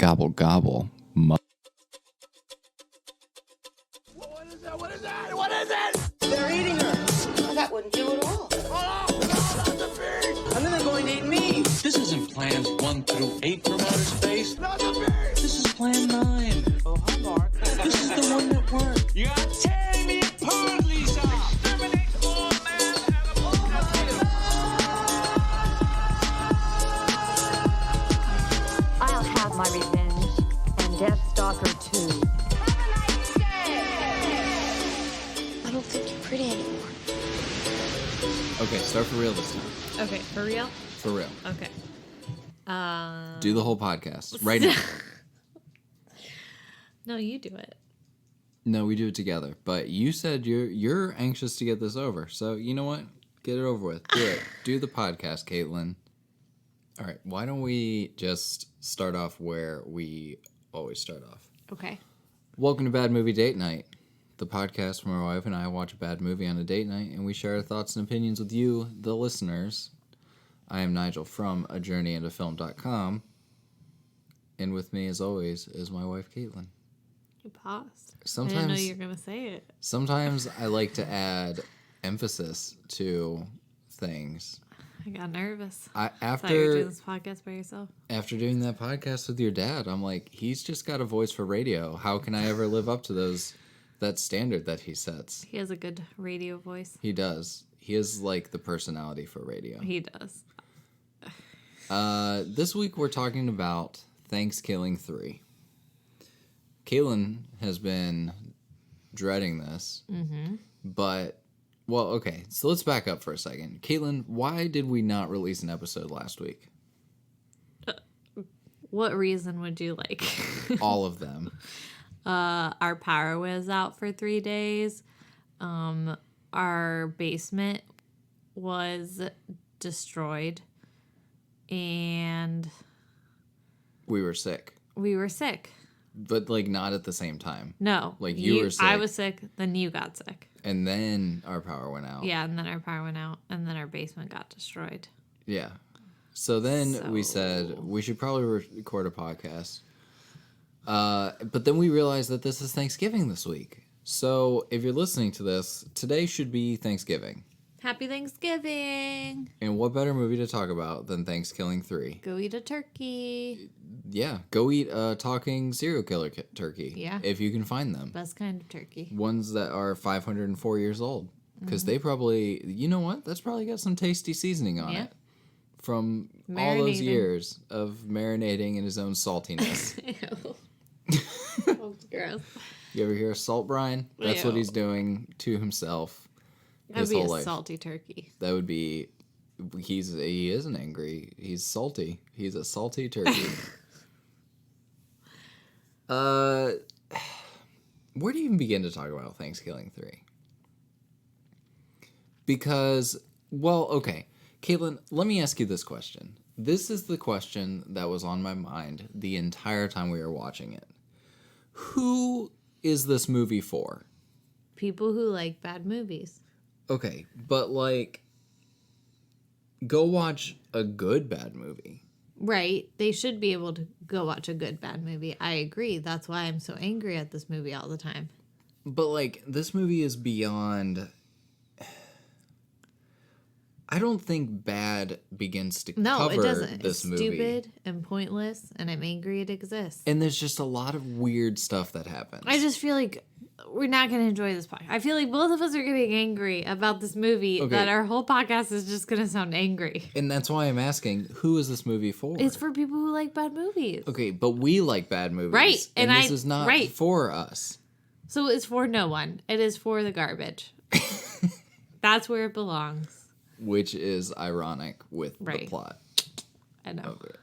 Gobble, gobble. What is that? What is that? What is it? They're eating her. Well, that wouldn't do at all. Oh, no, not the beast! And then they're going to eat me. This isn't plans 1 through 8 from outer space. Not the beast! This is plan 9. Oh, hi, Mark. This is the one that worked. You are tearing me apart, Lisa! Exterminate all man I'll have my revenge, and Deathstalker too. I don't think you're pretty anymore. Okay, start for real this time. Okay, for real? For real. Okay. Do the whole podcast right now. No, you do it. No, we do it together. But you said you're anxious to get this over. So, you know what? Get it over with. Do it. Do the podcast, Kaitlyn. All right. Why don't we just start off where we always start off? Okay. Welcome to Bad Movie Date Night, the podcast where my wife and I watch a bad movie on a date night and we share our thoughts and opinions with you, the listeners. I am Nigel from ajourneyintofilm.com. And with me, as always, is my wife, Kaitlyn. You paused. Sometimes, I didn't know you were going to say it. Sometimes I like to add emphasis to things. I got nervous. I thought you were doing after this podcast by yourself. after doing that podcast with your dad, I'm like, he's just got a voice for radio. How can I ever live up to that standard that he sets? He has a good radio voice. He does. He is like the personality for radio. He does. This week we're talking about Thankskilling 3. Kaitlyn has been dreading this, but, well, okay, so let's back up for a second. Kaitlyn, why did we not release an episode last week? What reason would you like? All of them. Our power was out for 3 days. Our basement was destroyed. And We were sick, we were sick. but, like, not at the same time. No. Like, you were sick. I was sick, then you got sick. And then our power went out. Yeah, and then our power went out, and then our basement got destroyed. Yeah. So then we So- said we should probably record a podcast. But then we realized that this is Thanksgiving this week. So if you're listening to this, today should be Thanksgiving. Happy Thanksgiving! And what better movie to talk about than Thankskilling 3? Go eat a turkey. Yeah, go eat a talking serial killer turkey. Yeah. If you can find them. Best kind of turkey. Ones that are 504 years old. Because they probably, you know what? That's probably got some tasty seasoning on Yeah. it. From all those Marinating. years of marinating in his own saltiness. Ew. That's gross. You ever hear of salt brine? That's what Ew. he's doing to himself That'd his be whole a life. salty turkey. That would be. He isn't angry. He's salty. He's a salty turkey. Where do you even begin to talk about Thankskilling 3? Because, well, okay. Kaitlyn, let me ask you this question. This is the question that was on my mind the entire time we were watching it. Who is this movie for? People who like bad movies. Okay, but, like, go watch a good bad movie. Right. They should be able to go watch a good bad movie. I agree. That's why I'm so angry at this movie all the time. But, like, this movie is beyond... I don't think bad begins to No, cover it doesn't. this It's movie. stupid and pointless, and I'm angry it exists. And there's just a lot of weird stuff that happens. I just feel like we're not going to enjoy this podcast. I feel like both of us are getting angry about this movie, Okay. that our whole podcast is just going to sound angry. And that's why I'm asking, who is this movie for? It's for people who like bad movies. Okay, but we like bad movies. Right, And, and this is not right. for us. So it's for no one. It is for the garbage. That's where it belongs. Which is ironic with the Right. plot. I know. Okay.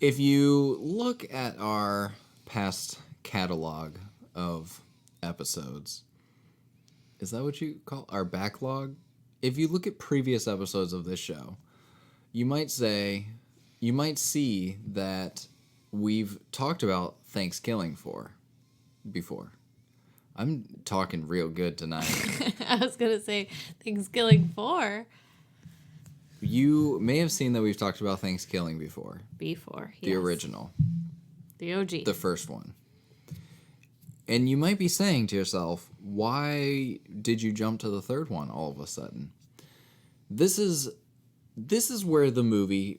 If you look at our past catalog of episodes, is that what you call our backlog? If you look at previous episodes of this show, you might see that we've talked about Thankskilling before. I'm talking real good tonight. I was going to say Thanksgiving 4. You may have seen that we've talked about Thankskilling before. Before. The yes. original. The OG. The first one. And you might be saying to yourself, why did you jump to the third one all of a sudden? This is where the movie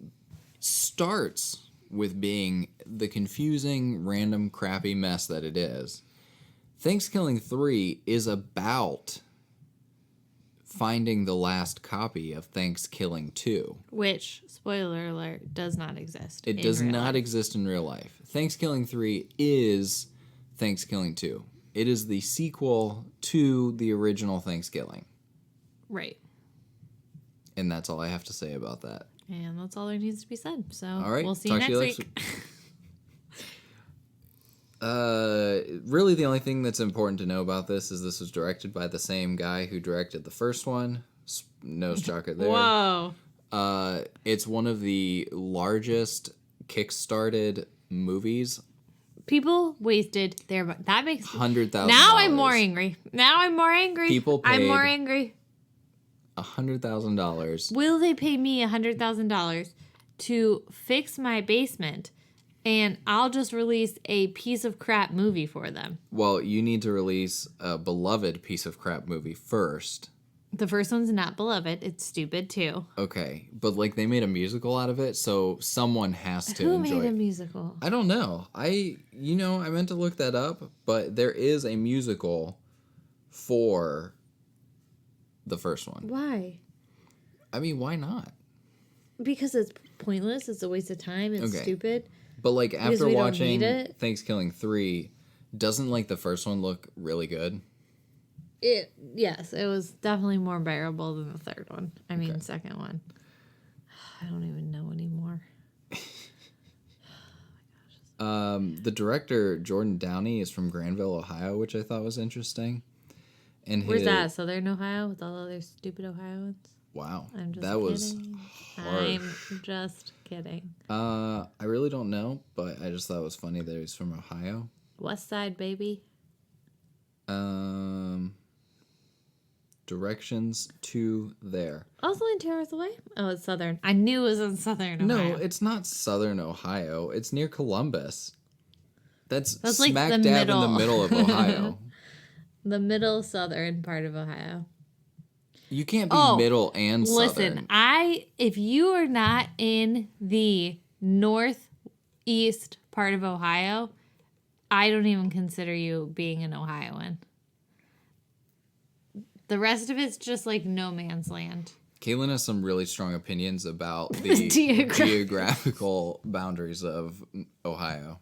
starts with being the confusing, random, crappy mess that it is. Thankskilling 3 is about finding the last copy of Thankskilling 2. Which, spoiler alert, does not exist. It does not exist in real life. Thankskilling 3 is Thankskilling 2. It is the sequel to the original Thankskilling. Right. And that's all I have to say about that. And that's all there needs to be said. So All right. we'll see you talk next to week. Really, the only thing that's important to know about this is this was directed by the same guy who directed the first one. No shocker there. Whoa. It's one of the largest kickstarted movies. People wasted their money. That makes $100,000. Now I'm more angry. People I'm paid more angry. $100,000. Will they pay me $100,000 to fix my basement, and I'll just release a piece of crap movie for them? Well, you need to release a beloved piece of crap movie first. The first one's not beloved. It's stupid too. Okay, but like they made a musical out of it, so someone has to Who enjoy made a it. musical? I don't know. I meant to look that up, but there is a musical for the first one. Why? I mean, why not? Because it's pointless. It's a waste of time. It's Okay. stupid. But like after we don't watching need it? Thankskilling 3, doesn't like the first one look really good? Yes, it was definitely more bearable than the third one. I mean, second one. I don't even know anymore. The director, Jordan Downey, is from Granville, Ohio, which I thought was interesting. And Where's that? Southern Ohio with all the other stupid Ohioans? Wow. I'm just that kidding. was harsh. I'm just kidding. I really don't know, but I just thought it was funny that he's from Ohio. West Side, baby. Directions to there. Also in 2 hours away? Oh, it's Southern. I knew it was in Southern No, Ohio. it's not Southern Ohio. It's near Columbus. That's like smack the dab middle. in the middle of Ohio. The middle southern part of Ohio. You can't be middle and Listen, southern. if you are not in the northeast part of Ohio, I don't even consider you being an Ohioan. The rest of it's just like no man's land. Kaitlyn has some really strong opinions about the geographical boundaries of Ohio.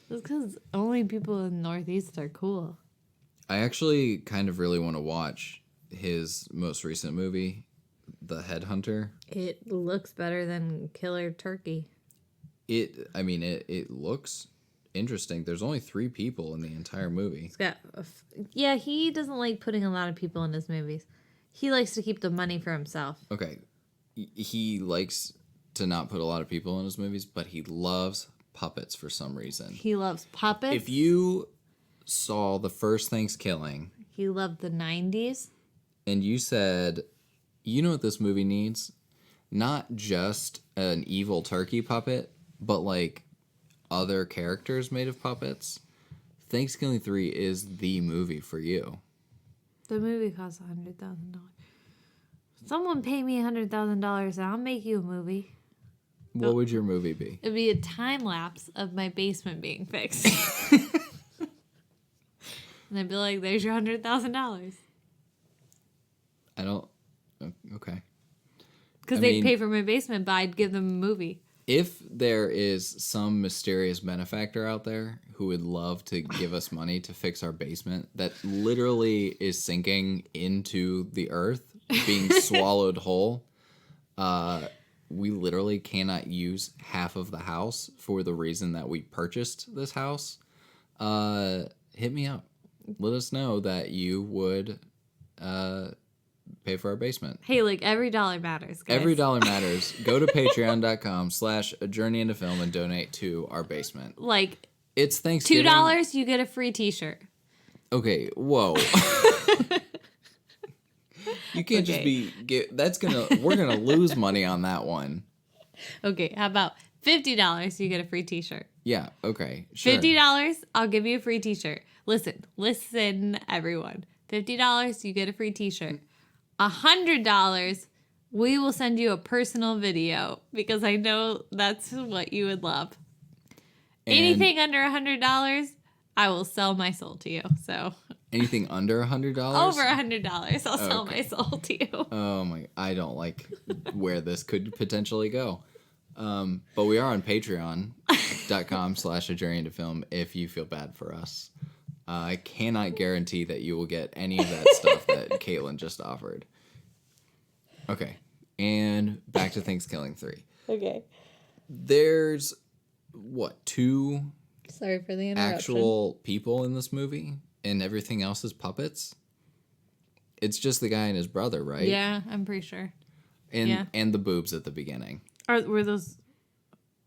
That's because only people in the northeast are cool. I actually kind of really want to watch his most recent movie, The Headhunter. It looks better than Killer Turkey. It looks interesting. There's only 3 people in the entire movie. It's got he doesn't like putting a lot of people in his movies. He likes to keep the money for himself. Okay. He likes to not put a lot of people in his movies, but he loves puppets for some reason. He loves puppets. If you saw the first Thankskilling He loved the 90s. and you said, you know what this movie needs? Not just an evil turkey puppet, but like other characters made of puppets. Thankskilling 3 is the movie for you. The movie costs $100,000. Someone pay me $100,000 and I'll make you a movie. What would your movie be? It'd be a time lapse of my basement being fixed. And I'd be like, there's your $100,000. I don't... Okay. Because I they'd mean- pay for my basement, but I'd give them a movie. If there is some mysterious benefactor out there who would love to give us money to fix our basement that literally is sinking into the earth, being swallowed whole, we literally cannot use half of the house for the reason that we purchased this house, hit me up. Let us know that you would pay for our basement. Hey, like every dollar matters, guys. Every dollar matters. Go to patreon.com/ajourneyintofilm and donate to our basement. Like It's Thanksgiving. $2, you get a free t-shirt. Okay, whoa. You can't just be we're gonna lose money on that one. Okay, how about $50, you get a free t-shirt. Yeah, okay. Sure. $50, I'll give you a free t-shirt. Listen, everyone. $50, you get a free t-shirt. $100, we will send you a personal video because I know that's what you would love. And Anything under $100, I will sell my soul to you. So anything under $100? over $100, I'll sell Okay. my soul to you. Oh my! I don't like where this could potentially go. But we are on Patreon.com/A Journey into Film if you feel bad for us. I cannot guarantee that you will get any of that stuff that Kaitlyn just offered. Okay, and back to Thankskilling 3. Okay. There's what, 2 Sorry for the interruption. actual people in this movie, and everything else is puppets? It's just the guy and his brother, right? Yeah, I'm pretty sure. And the boobs at the beginning. Were those...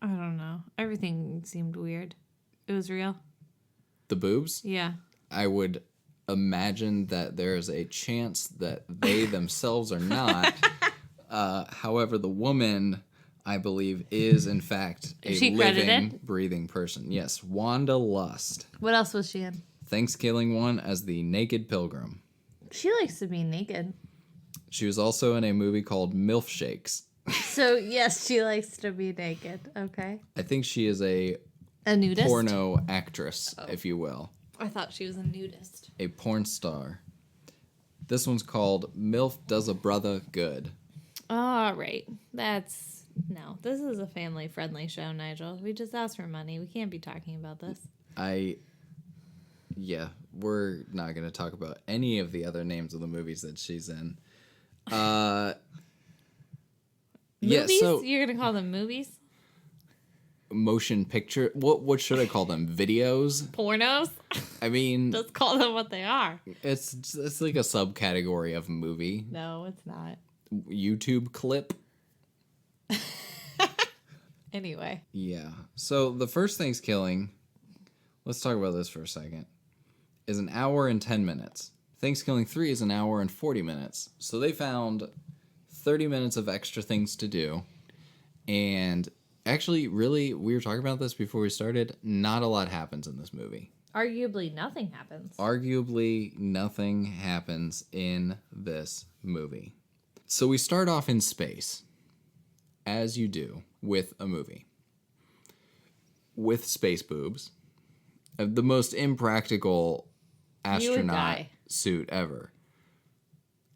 I don't know. Everything seemed weird. It was real? The boobs? Yeah. I would imagine that there is a chance that they themselves are not. However, the woman, I believe, is in fact a Is she living, credited? breathing person. Yes, Wanda Lust. What else was she in? Thankskilling 1 as the Naked Pilgrim. She likes to be naked. She was also in a movie called MILF Shakes. So, yes, she likes to be naked. Okay. I think she is a nudist? porno actress, if you will. I thought she was a nudist. A porn star. This one's called MILF Does a Brother Good. All right. No, this is a family-friendly show, Nigel. We just asked for money. We can't be talking about this. Yeah, we're not going to talk about any of the other names of the movies that she's in. Yeah, Movies? so You're going to call them movies? motion picture. What should I call them? Videos? Pornos? I mean, Just call them what they are. it's like a subcategory of movie. No, it's not. YouTube clip. Anyway. Yeah. So the first Thankskilling, let's talk about this for a second, is an hour and 10 minutes. Thankskilling 3 is an hour and 40 minutes. So they found 30 minutes of extra things to do. And actually, really, we were talking about this before we started, not a lot happens in this movie. Arguably, nothing happens. Arguably, nothing happens in this movie. So we start off in space, as you do with a movie, with space boobs, the most impractical astronaut suit ever.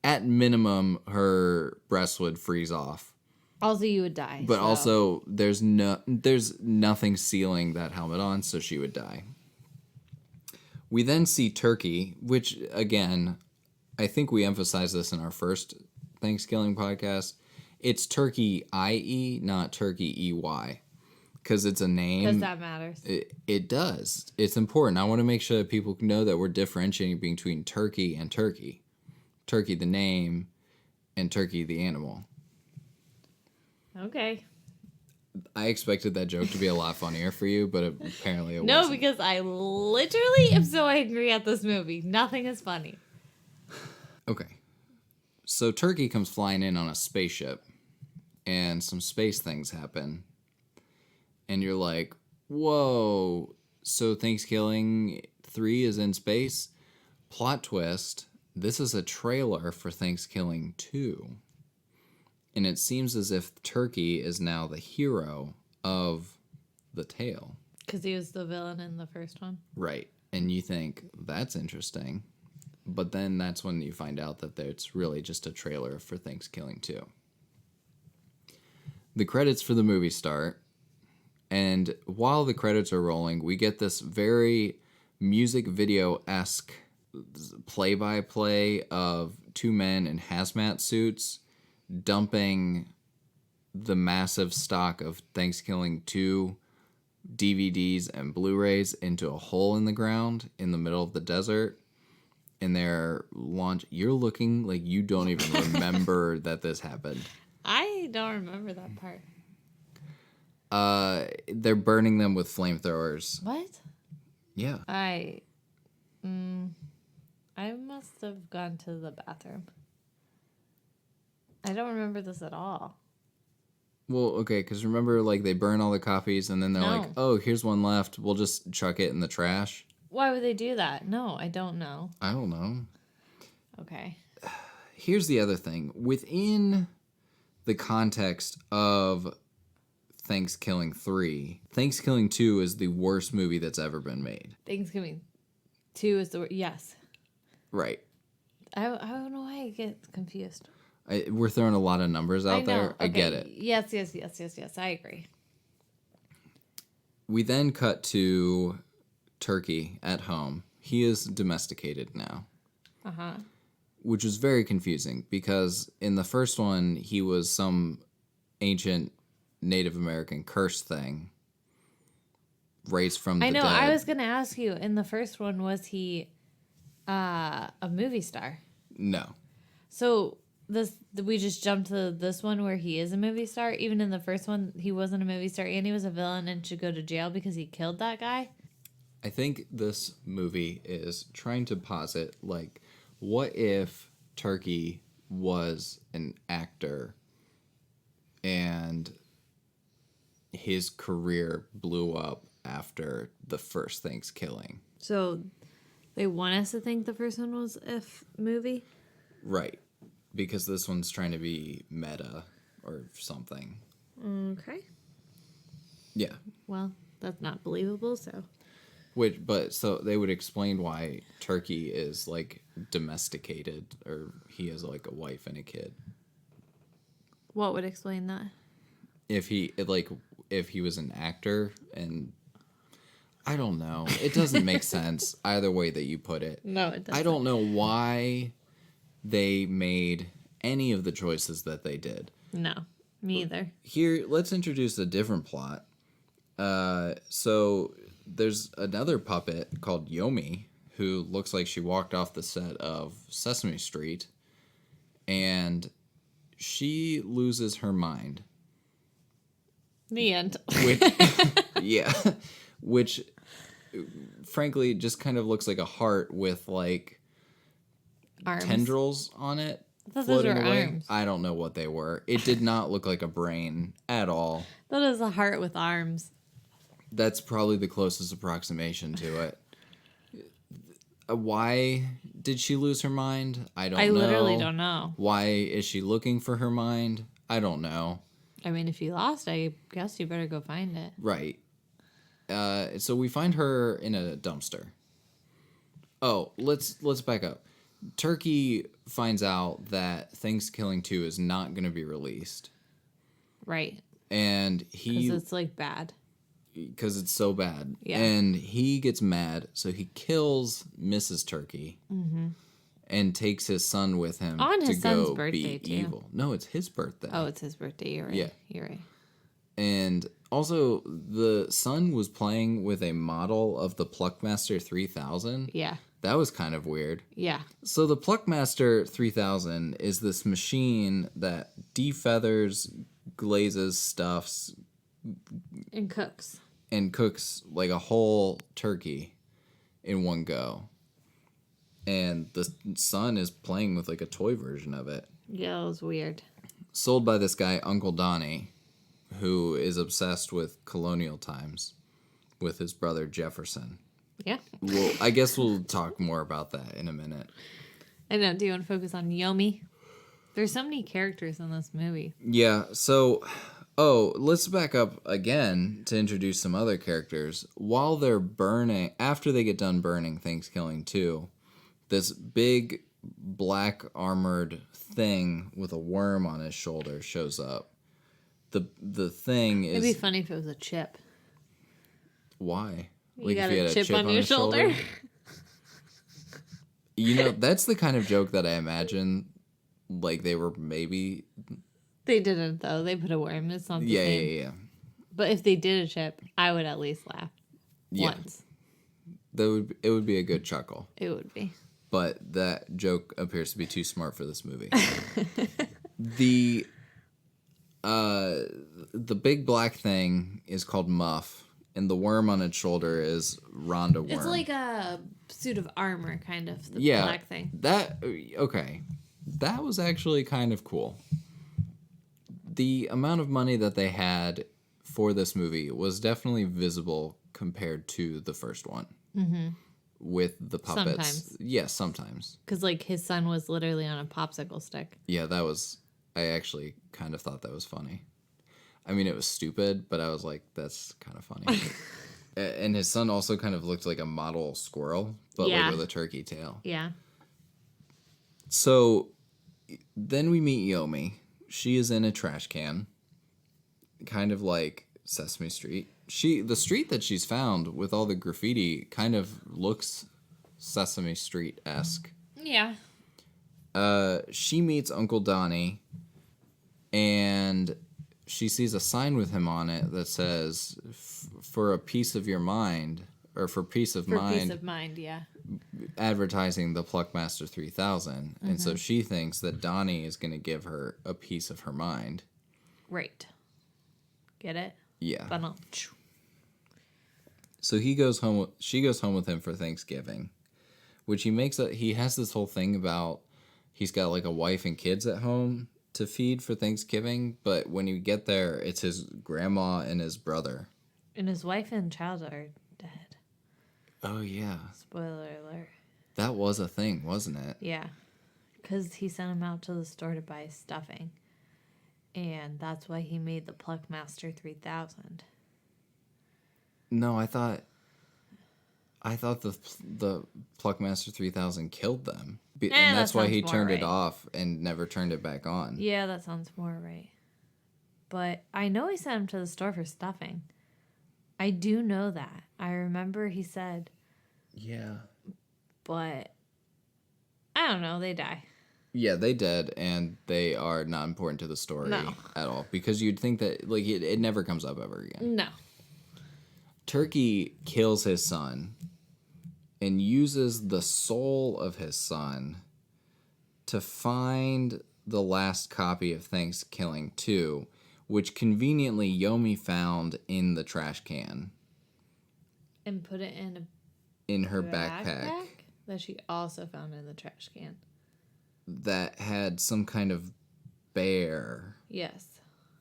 At minimum, her breasts would freeze off. Also, you would die. But so. also, there's nothing sealing that helmet on, so she would die. We then see Turkey, which, again, I think we emphasized this in our first Thankskilling podcast. It's Turkey IE, not Turkey EY. Because it's a name. Because that matters. It does. It's important. I want to make sure that people know that we're differentiating between Turkey and Turkey. Turkey, the name, and Turkey, the animal. Okay. I expected that joke to be a lot funnier for you, but apparently it No, wasn't. because I literally am so angry at this movie. Nothing is funny. Okay. So Turkey comes flying in on a spaceship, and some space things happen. And you're like, whoa, so Thankskilling 3 is in space? Plot twist, this is a trailer for Thankskilling 2. And it seems as if Turkey is now the hero of the tale. Because he was the villain in the first one. Right. And you think, that's interesting. But then that's when you find out that it's really just a trailer for Thankskilling 2. The credits for the movie start. And while the credits are rolling, we get this very music video-esque play-by-play of two men in hazmat suits dumping the massive stock of Thankskilling 2 DVDs and Blu-rays into a hole in the ground in the middle of the desert. In their launch, you're looking like you don't even remember that this happened. I don't remember that part. They're burning them with flamethrowers. What? Yeah. I must have gone to the bathroom. I don't remember this at all. Well, okay, because remember, like, they burn all the copies, and then they're like, No. oh, here's one left. We'll just chuck it in the trash. Why would they do that? No, I don't know. I don't know. Okay. Here's the other thing. Within the context of Thankskilling 3, Thankskilling 2 is the worst movie that's ever been made. Thanksgiving 2 is the word. Yes. Right. I don't know why I get confused. We're throwing a lot of numbers out there. I get it. Yes. I agree. We then cut to Turkey at home. He is domesticated now. Uh-huh. Which was very confusing because in the first one, he was some ancient Native American curse thing raised from the I know. dead. I was going to ask you, in the first one, was he a movie star? No. So we just jumped to this one where he is a movie star. Even in the first one, he wasn't a movie star and he was a villain and should go to jail because he killed that guy. I think this movie is trying to posit, like, what if Turkey was an actor and his career blew up after the first Thankskilling? So they want us to think the first one was a movie? Right. Because this one's trying to be meta or something. Okay. Yeah. Well, that's not believable, so. So they would explain why Turkey is, like, domesticated, or he has, like, a wife and a kid. What would explain that? If he was an actor, and I don't know. It doesn't make sense either way that you put it. No, it doesn't. I don't know why they made any of the choices that they did. No, me either. Here, let's introduce a different plot. So there's another puppet called Yomi who looks like she walked off the set of Sesame Street, and she loses her mind. The end. Which, yeah, which frankly just kind of looks like a heart with, like, Arms. tendrils on it thought those floating were away. arms. I don't know what they were. It did not look like a brain at all. That is a heart with arms. That's probably the closest approximation to it. Why did she lose her mind? I don't know. I literally don't know. Why is she looking for her mind? I don't know. I mean, if you lost, I guess you better go find it. Right. So we find her in a dumpster. Oh, let's back up. Turkey finds out that Thankskilling 2 is not going to be released. Right. And Because it's, like, bad. Because it's so bad. Yeah. And he gets mad, so he kills Mrs. Turkey and takes his son with him On to his son's go birthday, be too. evil. No, it's his birthday. Oh, it's his birthday. You're right. Yeah. You're right. And also, the son was playing with a model of the Pluckmaster 3000. Yeah. That was kind of weird. Yeah. So the Pluckmaster 3000 is this machine that defeathers, glazes, stuffs, And cooks. and cooks like a whole turkey in one go. And the son is playing with, like, a toy version of it. Yeah, it was weird. Sold by this guy, Uncle Downey, who is obsessed with colonial times with his brother Jefferson. Yeah. Well, I guess we'll talk more about that in a minute. I know. Do you want to focus on Yomi? There's so many characters in this movie. Yeah, so... Oh, let's back up again to introduce some other characters. While they're burning... After they get done burning Thankskilling 2, this big black armored thing with a worm on his shoulder shows up. The thing is... It'd be funny if it was a chip. Why? You got a chip on your shoulder? You know, that's the kind of joke that I imagine, like, they were maybe... They didn't, though. They put a worm. It's not the same. Yeah. But if they did a chip, I would at least laugh. Yeah. Once. It would be a good chuckle. It would be. But that joke appears to be too smart for this movie. The big black thing is called Muff, and the worm on its shoulder is Rhonda Worm. It's like a suit of armor, kind of. The Yeah, black thing. That was actually kind of cool. the amount of money that they had for this movie was definitely visible compared to the first one. Mm-hmm. With the puppets. Sometimes. Yes, sometimes. Because, like, his son was literally on a popsicle stick. Yeah, I actually kind of thought that was funny. I mean, it was stupid, but I was like, that's kind of funny. And his son also kind of looked like a model squirrel, but like with a turkey tail. Yeah. So then we meet Yomi. She is in a trash can, kind of like Sesame Street. The street that she's found with all the graffiti kind of looks Sesame Street-esque. Yeah. She meets Uncle Downey, and she sees a sign with him on it that says, for a piece of your mind, or for peace of mind. For peace of mind, yeah. Advertising the Pluckmaster 3000. And so she thinks that Downey is going to give her a piece of her mind. Right. Get it? Yeah. Funnel. So she goes home with him for Thanksgiving, which he has this whole thing about he's got like a wife and kids at home to feed for Thanksgiving, but when you get there, it's his grandma and his brother. And his wife and child are dead. Oh, yeah. Spoiler alert. That was a thing, wasn't it? Yeah. Because he sent him out to the store to buy stuffing. And that's why he made the Pluckmaster 3000. No, I thought the Pluckmaster 3000 killed them. And that's why he turned it off and never turned it back on. Yeah, that sounds more right. But I know he sent him to the store for stuffing. I do know that. I remember he said. Yeah. But I don't know, they die. Yeah, they dead, and they are not important to the story at all. Because you'd think that like it never comes up ever again. No. Turkey kills his son and uses the soul of his son to find the last copy of Thankskilling 2, which conveniently Yomi found in the trash can. And put it in her backpack that she also found in the trash can. That had some kind of bear. Yes.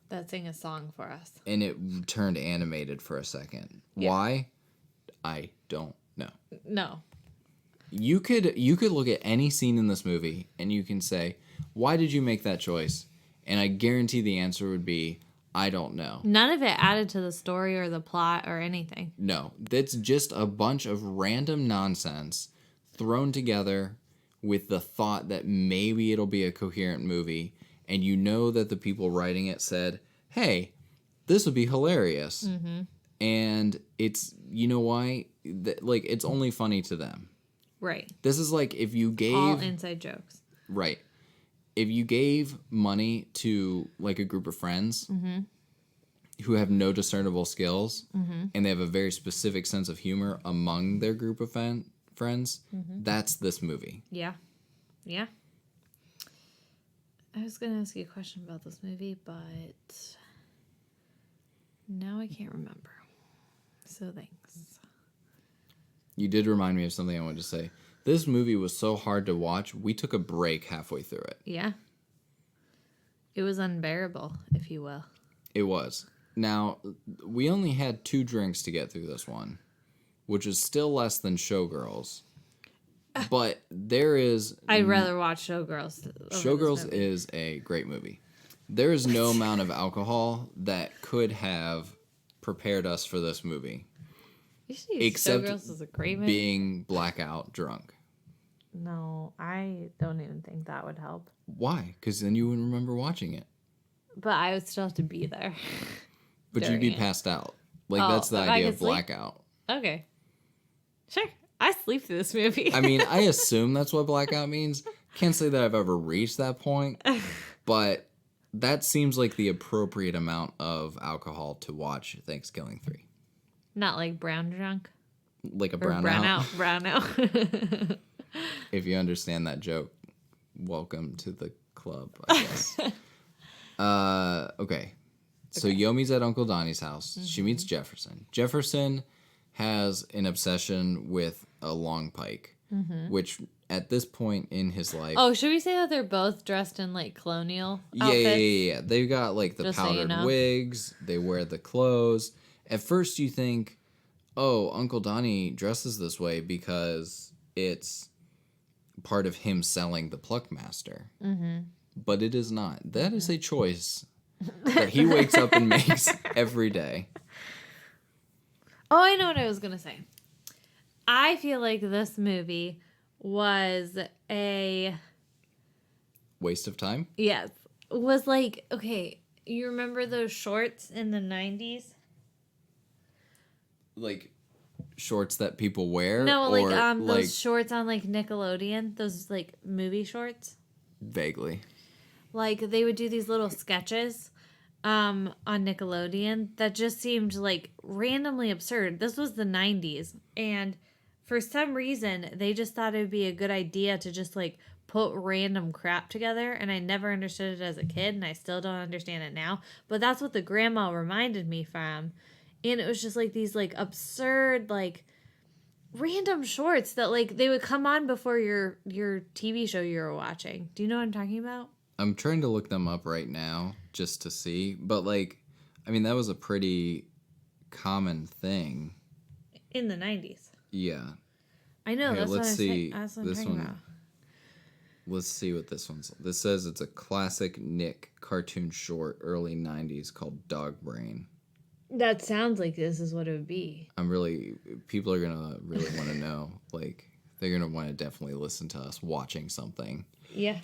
That sang a song for us. And it turned animated for a second. Yeah. Why? I don't know. No. You could look at any scene in this movie and you can say, why did you make that choice? And I guarantee the answer would be, I don't know. None of it added to the story or the plot or anything. No. That's just a bunch of random nonsense thrown together with the thought that maybe it'll be a coherent movie. And you know that the people writing it said, hey, this would be hilarious. Mm-hmm. And it's, you know why? Like, it's only funny to them. Right. This is like if you gave... all inside jokes. Right. If you gave money to, like, a group of friends who have no discernible skills, and they have a very specific sense of humor among their group of friends, that's this movie. Yeah. Yeah. I was going to ask you a question about this movie, but now I can't remember. So thanks. You did remind me of something I wanted to say. This movie was so hard to watch, we took a break halfway through it. Yeah. It was unbearable, if you will. It was. Now, we only had 2 drinks to get through this one, which is still less than Showgirls. But there is... I'd rather watch Showgirls. Showgirls is a great movie. There is no amount of alcohol that could have prepared us for this movie. Except Showgirls is a great movie. Being blackout drunk. No, I don't even think that would help. Why? Because then you wouldn't remember watching it. But I would still have to be there. But you'd be passed out. Like, that's the idea of blackout. Okay. Sure. I sleep through this movie. I mean, I assume that's what blackout means. Can't say that I've ever reached that point. But that seems like the appropriate amount of alcohol to watch Thankskilling 3. Not like brown drunk? Like a brown out. Brown out. If you understand that joke, welcome to the club, I guess. Okay. So Yomi's at Uncle Donnie's house. She meets Jefferson. Jefferson has an obsession with a long pike, which at this point in his life. Oh, should we say that they're both dressed in like colonial Yeah, outfits? yeah. They've got like the Just so you powdered know. wigs. They wear the clothes. At first, you think, "Oh, Uncle Donnie dresses this way because it's part of him selling the Pluckmaster." Mm-hmm. But it is not. That is a choice that he wakes up and makes every day. Oh, I know what I was going to say. I feel like this movie was a... Waste of time? Yes. Was like, okay, you remember those shorts in the 90s? Like shorts that people wear? No, like or, those shorts on like Nickelodeon, those like movie shorts. Vaguely. Like they would do these little sketches on Nickelodeon that just seemed like randomly absurd. This was the 90s, and for some reason they just thought it would be a good idea to just like put random crap together, and I never understood it as a kid, and I still don't understand it now, but that's what the grandma reminded me from. And it was just like these like absurd like random shorts that like they would come on before your TV show you were watching. Do you know what I'm talking about? I'm trying to look them up right now just to see. But, like, I mean, that was a pretty common thing. In the 90s. Yeah. I know, Here, that's what let's I'm see saying. That's what I'm this talking one. about. Let's see what this one's. This says it's a classic Nick cartoon short, early 90s, called Dog Brain. That sounds like this is what it would be. People are going to really want to know. Like, they're going to want to definitely listen to us watching something. Yeah.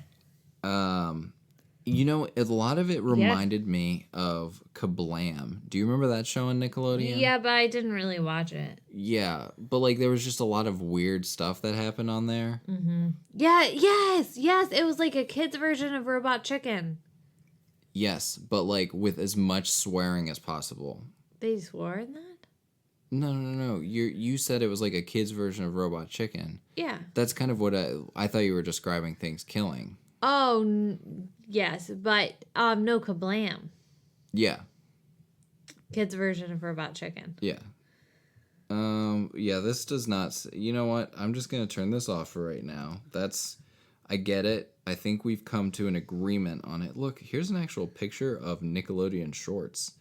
You know, a lot of it reminded me of Kablam. Do you remember that show on Nickelodeon? Yeah, but I didn't really watch it. Yeah, but like there was just a lot of weird stuff that happened on there. Yeah, yes. It was like a kid's version of Robot Chicken. Yes, but like with as much swearing as possible. They swore in that? No. You said it was like a kid's version of Robot Chicken. Yeah. That's kind of what I thought you were describing Thankskilling. Oh, yes, but no Kablam. Yeah. Kid's version of Robot Chicken. Yeah. Yeah, this does not... You know what? I'm just going to turn this off for right now. I get it. I think we've come to an agreement on it. Look, here's an actual picture of Nickelodeon shorts.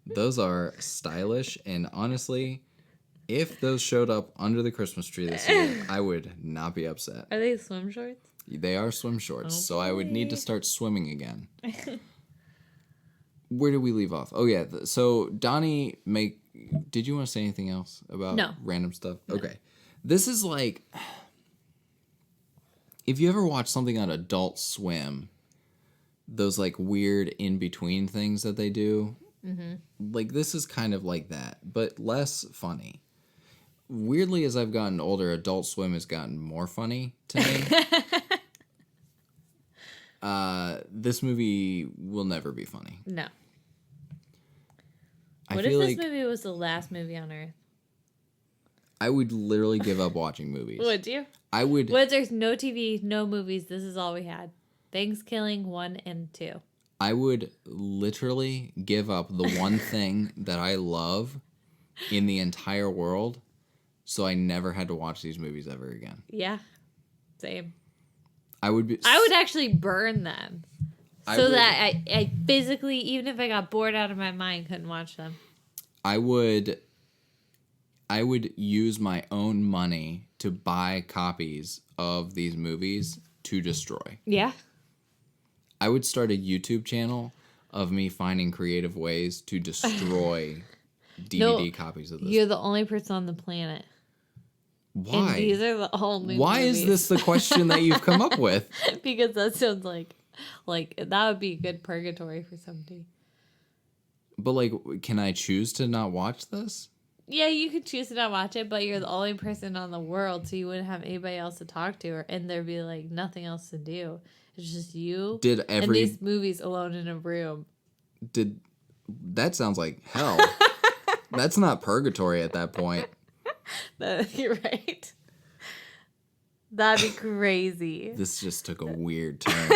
Those are stylish, and honestly, if those showed up under the Christmas tree this year, I would not be upset. Are they swim shorts? They are swim shorts, so I would need to start swimming again. Where did we leave off? Oh, yeah. So Downey Did you want to say anything else about random stuff? No. Okay. This is like... If you ever watch something on Adult Swim, those like weird in-between things that they do, like this is kind of like that, but less funny. Weirdly, as I've gotten older, Adult Swim has gotten more funny to me. This movie will never be funny. No. I What if feel this like movie was the last movie on Earth? I would literally give up watching movies. Would you? I would. What if there's no TV, no movies, this is all we had? Thankskilling 1 and 2. I would literally give up the one thing that I love in the entire world, so I never had to watch these movies ever again. Yeah. Same. I would actually burn them. That I physically, even if I got bored out of my mind, couldn't watch them. I would use my own money to buy copies of these movies to destroy. Yeah. I would start a YouTube channel of me finding creative ways to destroy DVD copies of this. You're the only person on the planet. Why? And these are the only Why movies. is this the question that you've come up with? Because that sounds like that would be a good purgatory for somebody. But like, can I choose to not watch this? Yeah, you could choose to not watch it, but you're the only person on the world, so you wouldn't have anybody else to talk to, and there'd be like nothing else to do. It's just you and these movies alone in a room. That sounds like hell. That's not purgatory at that point. You're right. That'd be crazy. This just took a weird turn.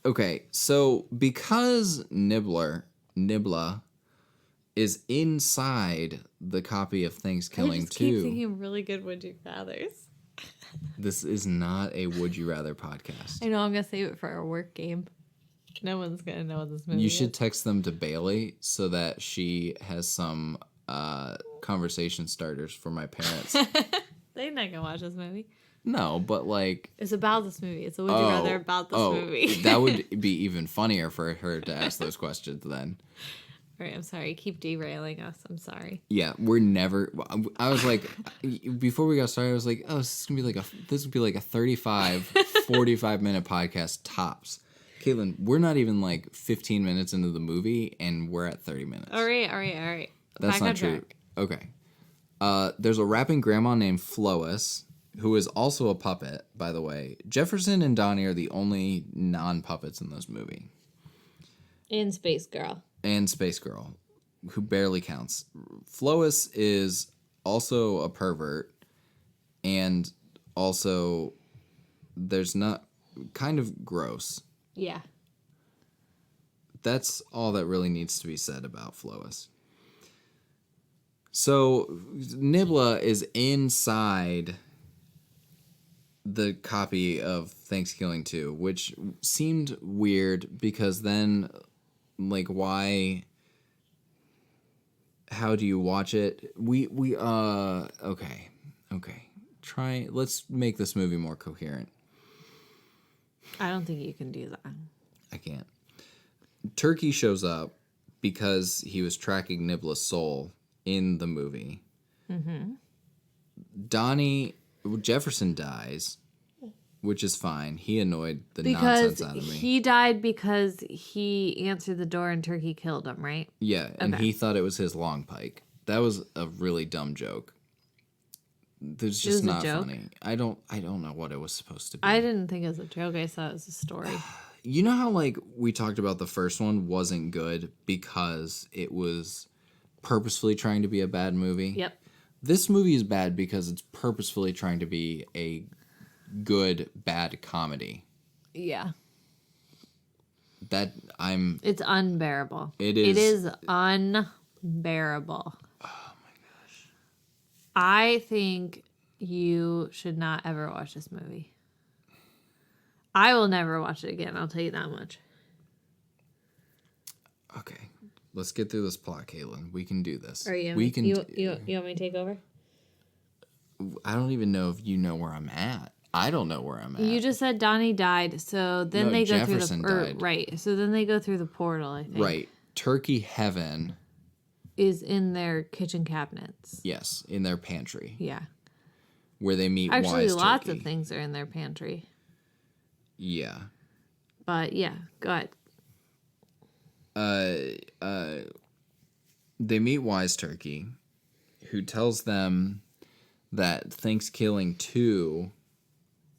Okay, so because Nibbler is inside the copy of Thankskilling 2. I just keep thinking really good Would You Rathers. This is not a Would You Rather podcast. I know I'm going to save it for our work game. No one's going to know what this movie You is. should text them to Bailey so that she has some conversation starters for my parents. They're not going to watch this movie. No, but like... It's about this movie. It's a Would You Rather about this movie. That would be even funnier for her to ask those questions then. All right, I'm sorry. Keep derailing us. I'm sorry. Yeah, we're never... I was like... Before we got started, I was like, oh, this would be like a 35, 45-minute podcast tops. Kaitlyn, we're not even like 15 minutes into the movie, and we're at 30 minutes. All right. That's Back not on true. track. Okay. There's a rapping grandma named Flois, who is also a puppet, by the way. Jefferson and Downey are the only non-puppets in this movie. And Space Girl. And Space Girl, who barely counts. Flois is also a pervert, and also there's not... kind of gross. Yeah. That's all that really needs to be said about Flois. So Nibla is inside the copy of Thankskilling 2, which seemed weird because then, like, why? How do you watch it? Okay. Let's make this movie more coherent. I don't think you can do that. I can't. Turkey shows up because he was tracking Nibla's soul in the movie. Mm-hmm. Jefferson dies, which is fine. He annoyed the nonsense out of me. He died because he answered the door and Turkey killed him, right? Yeah, and Okay. he thought it was his long pike. That was a really dumb joke. It's just was a not joke? funny. I don't know what it was supposed to be. I didn't think it was a joke. I thought it was a story. You know how, like, we talked about the first one wasn't good because it was purposefully trying to be a bad movie? Yep. This movie is bad because it's purposefully trying to be a good, bad comedy. Yeah. It's unbearable. It is. It is unbearable. Oh my gosh. I think you should not ever watch this movie. I will never watch it again. I'll tell you that much. Okay. Let's get through this plot, Kaitlyn. We can do this. Are you? We can. You want me to take over? I don't even know if you know where I'm at. I don't know where I'm at. You just said Downey died, so then No, they go Jefferson through the died. right. So then they go through the portal. I think Right. Turkey Heaven. is in their kitchen cabinets. Yes, in their pantry Yeah, where they meet actually, Wise lots Turkey. of things are in their pantry. Yeah. But yeah, go ahead. They meet Wise Turkey, who tells them that Thankskilling 2,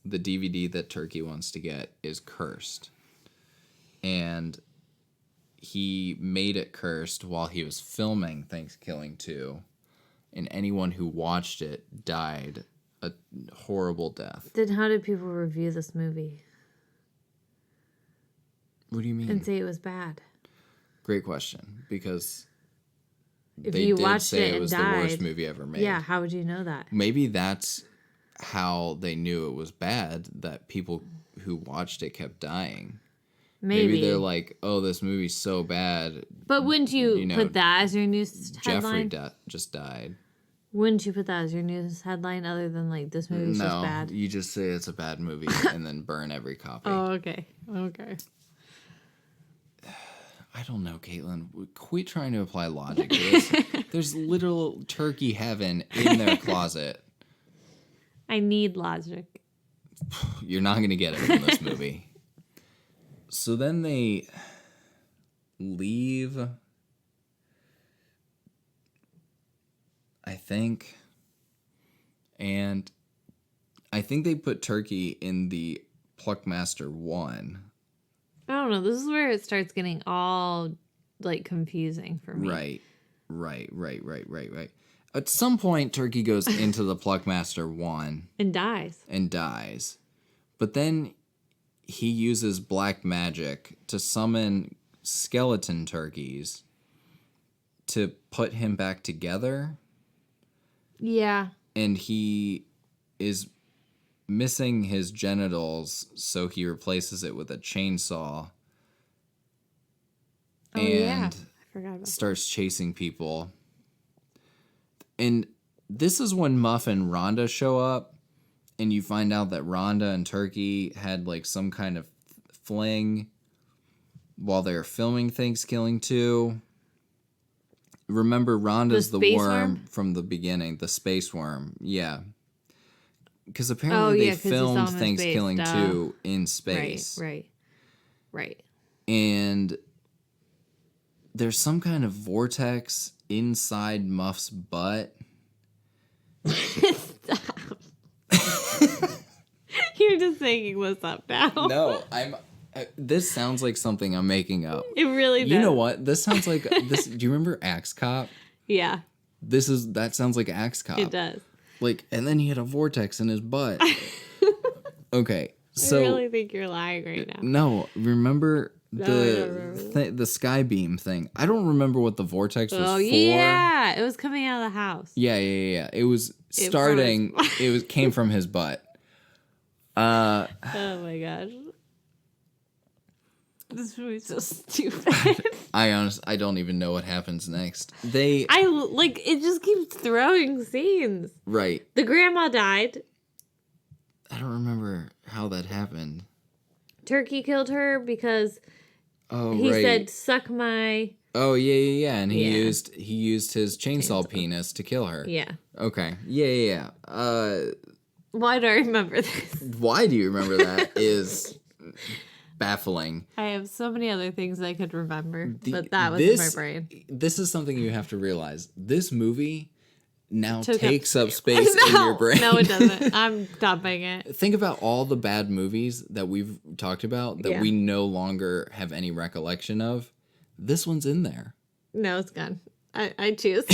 the DVD that Turkey wants to get, is cursed. And he made it cursed while he was filming Thankskilling 2, and anyone who watched it died a horrible death. Then how did people review this movie What do you mean? and say it was bad? Great question, because If they you did watched say it it and was died, the worst movie ever made. Yeah, how would you know that? Maybe that's how they knew it was bad, that people who watched it kept dying. Maybe They're like, oh, this movie's so bad. But wouldn't you, you know, put that as your news headline? Jeffrey just died. Wouldn't you put that as your news headline other than like this movie's just No, bad? you just say it's a bad movie and then burn every copy. Oh, okay. Okay. I don't know, Kaitlyn. Quit trying to apply logic to this. There's literal turkey heaven in their closet. I need logic. You're not going to get it from this movie. So then they leave, I think. And I think they put Turkey in the Pluckmaster 1. I don't know. This is where it starts getting all like confusing for me. Right. At some point, Turkey goes into the Pluckmaster 1 And dies. and dies. But then he uses black magic to summon skeleton turkeys to put him back together. Yeah. And he is missing his genitals, so he replaces it with a chainsaw. Oh, yeah. I forgot about starts chasing people. And this is when Muff and Rhonda show up, and you find out that Rhonda and Turkey had like some kind of fling while they were filming Thankskilling 2. Remember, Rhonda's the space worm worm? from the beginning, the space worm. Yeah. Because apparently they 'cause you filmed saw him in space, Thankskilling duh. 2 in space. Right. And there's some kind of vortex inside Muff's butt. You're just making what's up now. No, this sounds like something I'm making up. It really does. You know what? This sounds like this. Do you remember Axe Cop? Yeah, That sounds like Axe Cop. it does. Like, and then he had a vortex in his butt. Okay, I so really think you're lying right now. no, remember I don't remember the sky beam thing? I don't remember what the vortex was Oh, for. yeah. It was coming out of the house. Yeah. It was starting. Came from his butt. Oh, my gosh. This movie's so stupid. I don't even know what happens next. It just keeps throwing scenes. Right. The grandma died. I don't remember how that happened. Turkey killed her because Oh, he right. said, suck my... Oh, yeah. And he Yeah. used his chainsaw penis to kill her. Yeah. Okay. Yeah. Why do I remember this? Why do you remember that is baffling. I have so many other things I could remember, but that was in my brain. This is something you have to realize. This movie now Took takes up space in your brain. No, it doesn't. I'm dumping it. Think about all the bad movies that we've talked about that we no longer have any recollection of. This one's in there. No, it's gone. I choose.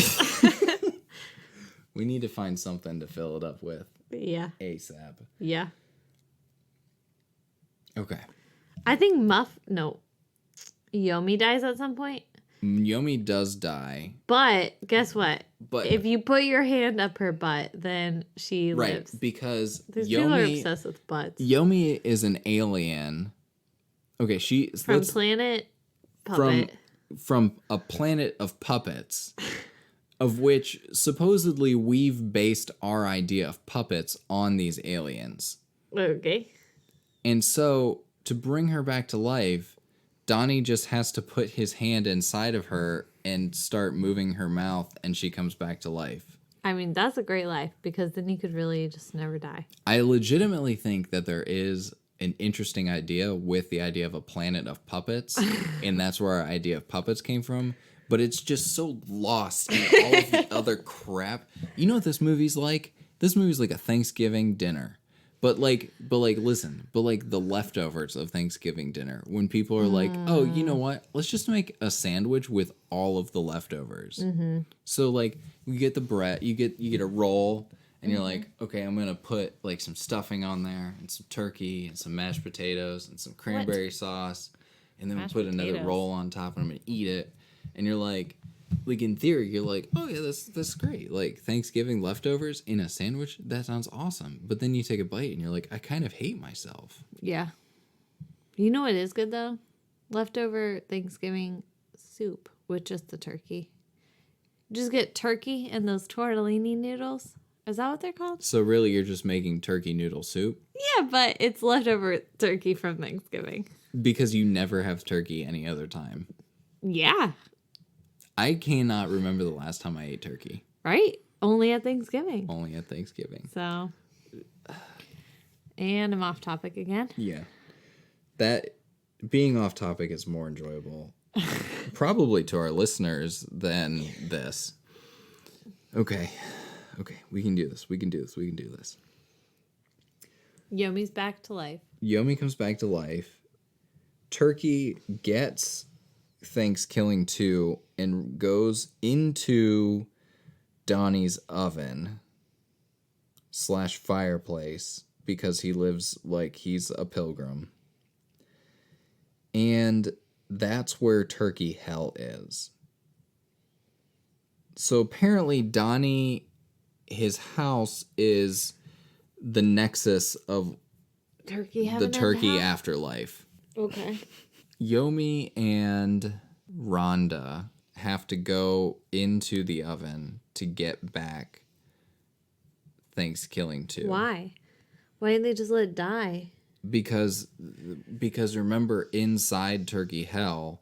We need to find something to fill it up with. Yeah. ASAP. Yeah. Okay. I think Yomi dies at some point. Yomi does die. But guess what? But if you put your hand up her butt, then she lives. Right, because These people are obsessed with butts. Yomi is an alien. Okay, From planet Puppet. From a planet of puppets, of which supposedly we've based our idea of puppets on these aliens. Okay. And so, to bring her back to life, Downey just has to put his hand inside of her and start moving her mouth, and she comes back to life. I mean, that's a great life, because then you could really just never die. I legitimately think that there is an interesting idea with the idea of a planet of puppets, and that's where our idea of puppets came from. But it's just so lost in all of the other crap. You know what this movie's like? This movie's like a Thanksgiving dinner. But the leftovers of Thanksgiving dinner. When people are like, oh, you know what? Let's just make a sandwich with all of the leftovers. Mm-hmm. So like you get the bread, you get a roll, and you're like, okay, I'm gonna put like some stuffing on there and some turkey and some mashed potatoes and some cranberry sauce, and then we put another roll on top, and I'm gonna eat it. And you're like in theory, you're like, oh yeah, that's great. Like Thanksgiving leftovers in a sandwich, that sounds awesome. But then you take a bite and you're like, I kind of hate myself. Yeah. You know what is good though? Leftover Thanksgiving soup with just the turkey. Just get turkey and those tortellini noodles. Is that what they're called? So really, you're just making turkey noodle soup? Yeah, but it's leftover turkey from Thanksgiving. Because you never have turkey any other time. Yeah. I cannot remember the last time I ate turkey. Right? Only at Thanksgiving. Only at Thanksgiving. So. And I'm off topic again. Yeah. That being off topic is more enjoyable. Probably to our listeners than this. Okay. We can do this. Yomi's back to life. Yomi comes back to life. Turkey gets Thankskilling 2 and goes into Downey's oven / fireplace because he lives like he's a pilgrim. And that's where Turkey Hell is. So apparently Downey, his house is the nexus of Turkey the heaven turkey and hell? afterlife. Okay. Yomi and Rhonda have to go into the oven to get back Thankskilling 2. Why? Why didn't they just let it die? Because remember, inside Turkey Hell,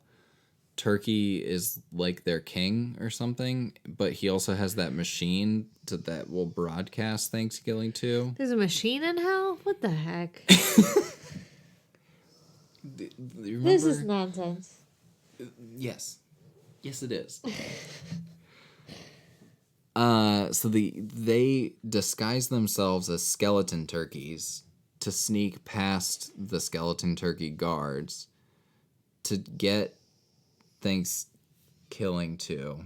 Turkey is like their king or something, but he also has that machine that will broadcast Thankskilling 2. There's a machine in hell? What the heck? This is nonsense. Yes, it is. So they disguise themselves as skeleton turkeys to sneak past the skeleton turkey guards to get Thankskilling 2.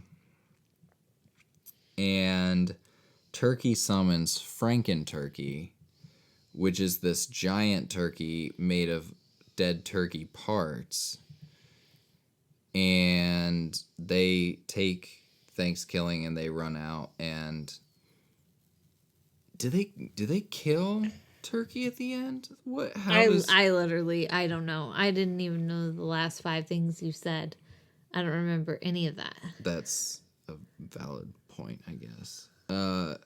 And Turkey summons Franken-Turkey, which is this giant turkey made of dead turkey parts. And they take Thankskilling and they run out. And do they kill Turkey at the end? What? I literally, I don't know. I didn't even know the last 5 things you said. I don't remember any of that. That's a valid point, I guess. Look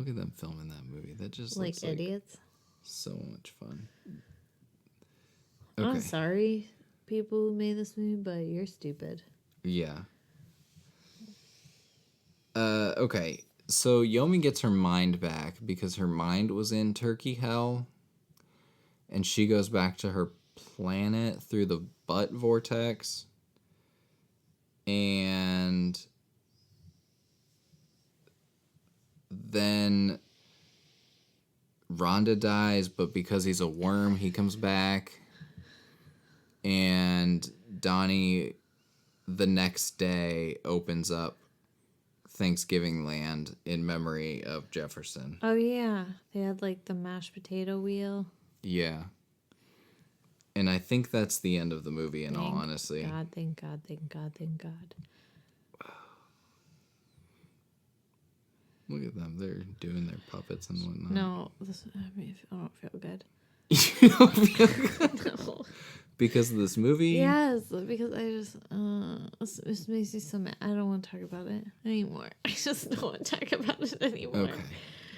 at them filming that movie. That just Like looks like idiots. so much fun. I'm sorry, people who made this movie, but you're stupid. Yeah. Okay. So Yomi gets her mind back because her mind was in Turkey Hell. And she goes back to her planet through the butt vortex. And then Rhonda dies, but because he's a worm, he comes back. And Downey, the next day, opens up Thanksgiving Land in memory of Jefferson. Oh, yeah. They had, like, the mashed potato wheel. Yeah. And I think that's the end of the movie, in all honesty. God, thank God, thank God, thank God. Look at them. They're doing their puppets and whatnot. No, I don't feel good. You don't feel good? No. Because of this movie? Yes, because I just, this makes me so mad. I don't want to talk about it anymore. I just don't want to talk about it anymore.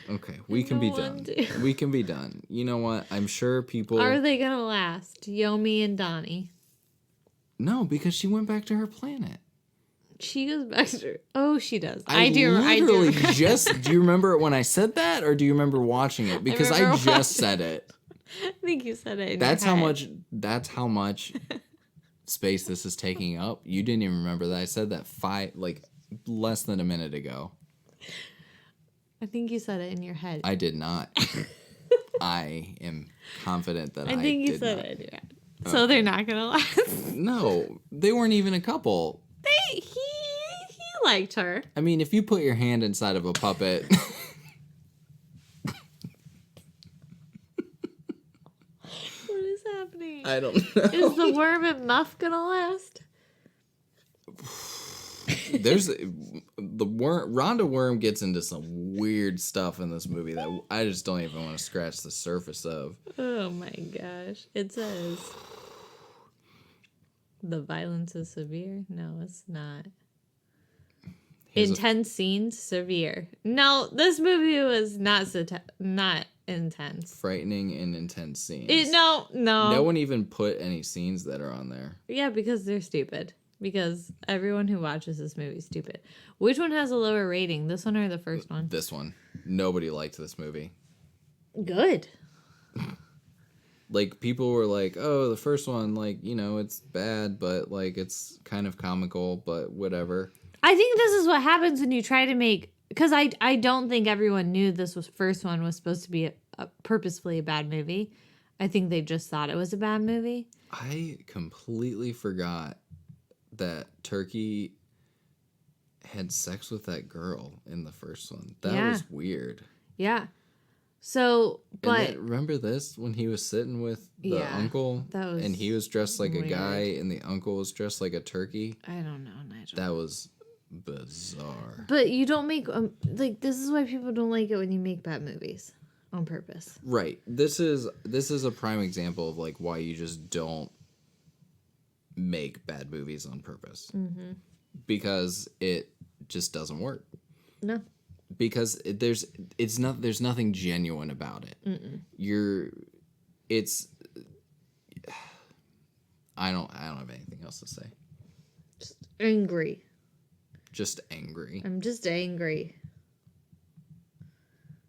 Okay. We can be done. We can be done. You know what? I'm sure people... Are they going to last? Yomi and Downey. No, because she went back to her planet. She goes back to her... Oh, she does. I do just... Do you remember it when I said that, or do you remember watching it? Because I just said it. I think you said it. That's how much space this is taking up. You didn't even remember that I said that less than a minute ago. I think you said it in your head. I did not. I am confident that I think you said it in your head. So they're not gonna last. No, they weren't even a couple. He liked her. I mean, if you put your hand inside of a puppet. What is happening? I don't know. Is the worm and Muff gonna last? There's the worm. Rhonda Worm gets into some weird stuff in this movie that I just don't even want to scratch the surface of. Oh my gosh! It says the violence is severe. No, it's not. Intense scenes, severe. No, this movie was not intense. Frightening and intense scenes. No. No one even put any scenes that are on there. Yeah, because they're stupid. Because everyone who watches this movie is stupid. Which one has a lower rating? This one or the first one? This one. Nobody liked this movie. Good. Like, people were like, oh, the first one, like, you know, it's bad, but, like, it's kind of comical, but whatever. I think this is what happens when you try to make... Because I don't think everyone knew this first one was supposed to be purposefully a bad movie. I think they just thought it was a bad movie. I completely forgot that Turkey had sex with that girl in the first one. That was weird. Yeah. So, but... And then, remember this? When he was sitting with the uncle? That was and he was dressed like weird. a guy and the uncle was dressed like a turkey? I don't know, Nigel. That was bizarre. But you don't make like this is why people don't like it when you make bad movies on purpose. Right. This is a prime example of like why you just don't make bad movies on purpose. Mm-hmm. Because it just doesn't work. No. Because there's nothing genuine about it. Mm-mm. I don't have anything else to say. Just angry. Just angry. I'm just angry.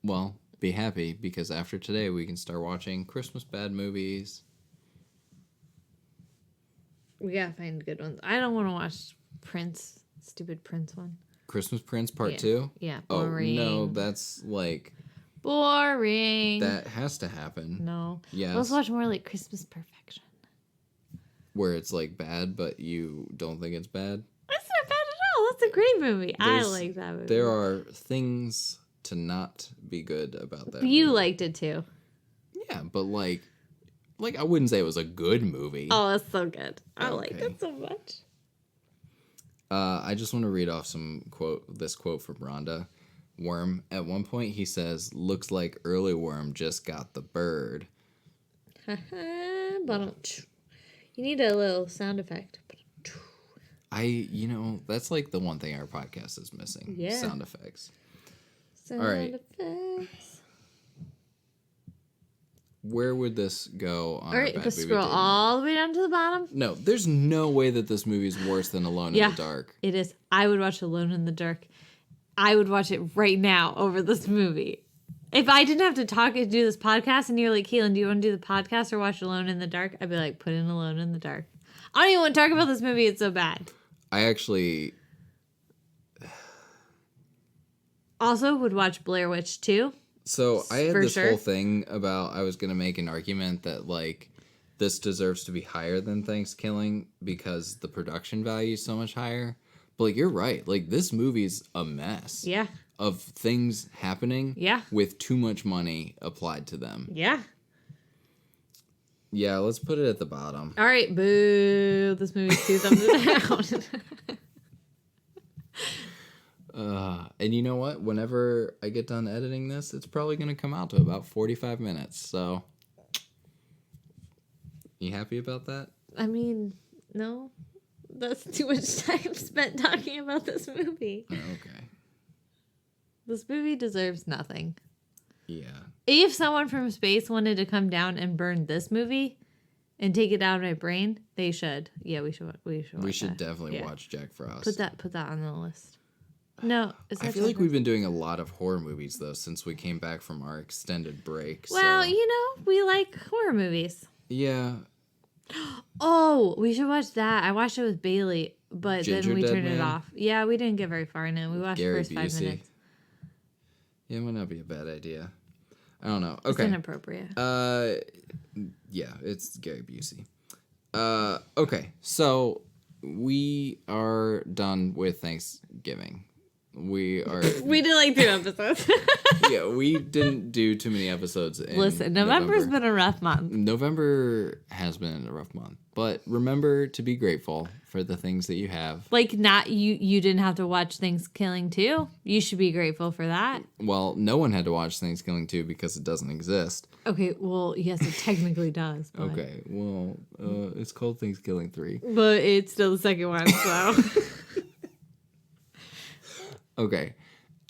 Well, be happy because after today we can start watching Christmas bad movies. We gotta find good ones. I don't want to watch Prince, stupid Prince one. Christmas Prince Part 2? Yeah, Oh, boring. no, that's like... Boring. That has to happen. No. Yes. Let's watch more like Christmas Perfection. Where it's like bad, but you don't think it's bad? That's not bad at all. That's a great movie. I like that movie. There are things to not be good about that You movie. liked it too. Yeah, but like I wouldn't say it was a good movie. Oh, that's so good. I Okay. like it so much. I just want to read off this quote from Wanda. Worm, at one point he says, "Looks like early worm just got the bird." But you need a little sound effect. That's like the one thing our podcast is missing. Yeah. Sound effects. Sound All right. effects. Where would this go on All our right, bad but movie scroll dating? all the way down to the bottom. No, there's no way that this movie is worse than Alone in the Dark. It is. I would watch Alone in the Dark. I would watch it right now over this movie. If I didn't have to talk and do this podcast and you're like, Kaitlyn, do you want to do the podcast or watch Alone in the Dark? I'd be like, put in Alone in the Dark. I don't even want to talk about this movie. It's so bad. I actually... Also would watch Blair Witch 2. So I had For this sure. whole thing about I was going to make an argument that like this deserves to be higher than Thankskilling because the production value is so much higher. But like you're right. Like this movie's a mess. Yeah. Of things happening. Yeah. With too much money applied to them. Yeah. Yeah, let's put it at the bottom. All right, boo. This movie's 2 thumbs down. And you know what? Whenever I get done editing this, it's probably going to come out to about 45 minutes. So, you happy about that? I mean, no. That's too much time spent talking about this movie. Okay. This movie deserves nothing. Yeah. If someone from space wanted to come down and burn this movie and take it out of my brain, they should. Yeah, we should. We should Definitely watch Jack Frost. Put that on the list. No, I feel like we've been doing a lot of horror movies though since we came back from our extended break. Well, so. we like horror movies. Yeah. Oh, we should watch that. I watched it with Bailey, but Ginger then we Dead turned Man? it off. Yeah, we didn't get very far in it. We watched Gary the first 5 Busey. minutes. Yeah, it might not be a bad idea. I don't know. It's Okay. inappropriate. Yeah, it's Gary Busey. Okay, so we are done with Thanksgiving. We did like 2 episodes. yeah, we didn't do too many episodes in Listen, November's been a rough month. November has been a rough month, but remember to be grateful for the things that you have. Like, not you didn't have to watch Thanksgiving too. You should be grateful for that. Well, no one had to watch Thanksgiving 2 because it doesn't exist. Okay, well, yes, it technically does. But, Okay, well, it's called Thanksgiving 3. but it's still the second one, so. Okay.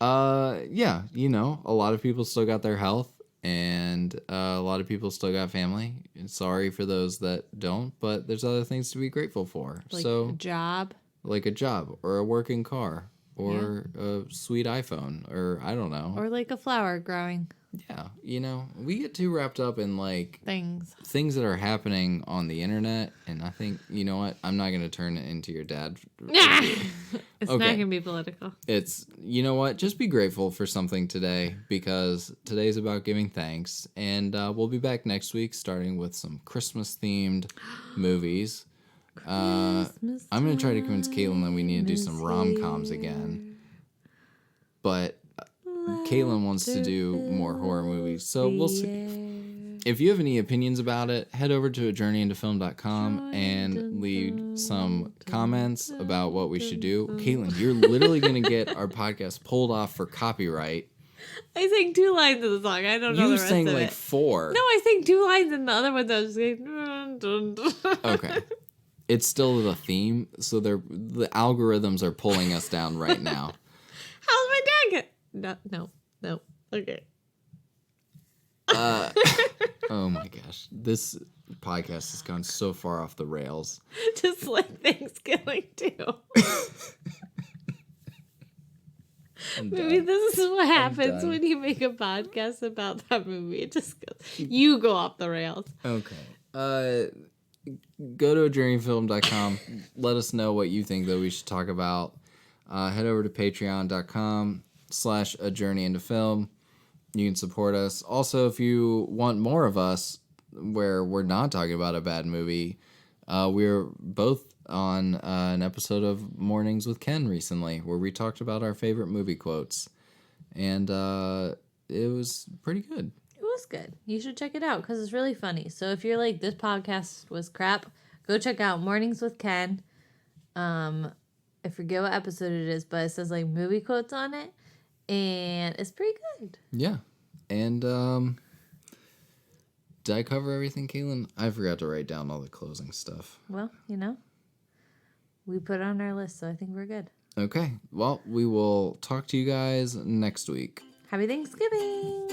Yeah, a lot of people still got their health and a lot of people still got family. And sorry for those that don't, but there's other things to be grateful for. Like so a job. like a job or a working car or a sweet iPhone or I don't know. Or like a flower growing. Yeah, we get too wrapped up in like things that are happening on the internet and I think, you know what? I'm not going to turn it into your dad. It's not Okay. going to be political. It's, you know what? Just be grateful for something today because today's about giving thanks. And we'll be back next week starting with some Christmas-themed movies. I'm going to try to convince Kaitlyn that we need to do some rom-coms again. But Kaitlyn wants to do more horror movies, so we'll see. If you have any opinions about it, head over to ajourneyintofilm.com and leave some comments about what we should do. Kaitlyn, you're literally going to get our podcast pulled off for copyright. I sang 2 lines of the song. I don't know the You rest sang of like it. 4. No, I sang 2 lines, and the other ones I was just going. Dun, dun, dun. Okay. It's still the theme, so the algorithms are pulling us down right now. How's my dad get? No. Okay. Oh my gosh. This podcast has gone so far off the rails. Just like Thanksgiving too. Maybe this is what happens done. when you make a podcast about that movie. It just goes, you go off the rails. Okay. Go to ajourneyfilm.com. Let us know what you think that we should talk about. Head over to patreon.com/ajourneyintofilm. You can support us. Also, if you want more of us where we're not talking about a bad movie, we're both on an episode of Mornings with Ken recently where we talked about our favorite movie quotes. And it was pretty good. It was good. You should check it out because it's really funny. So if you're like, this podcast was crap, go check out Mornings with Ken. I forget what episode it is, but it says like movie quotes on it. And it's pretty good. Yeah. And did I cover everything, Kaitlyn? I forgot to write down all the closing stuff. Well, we put it on our list, so I think we're good. Okay. Well, we will talk to you guys next week. Happy Thanksgiving!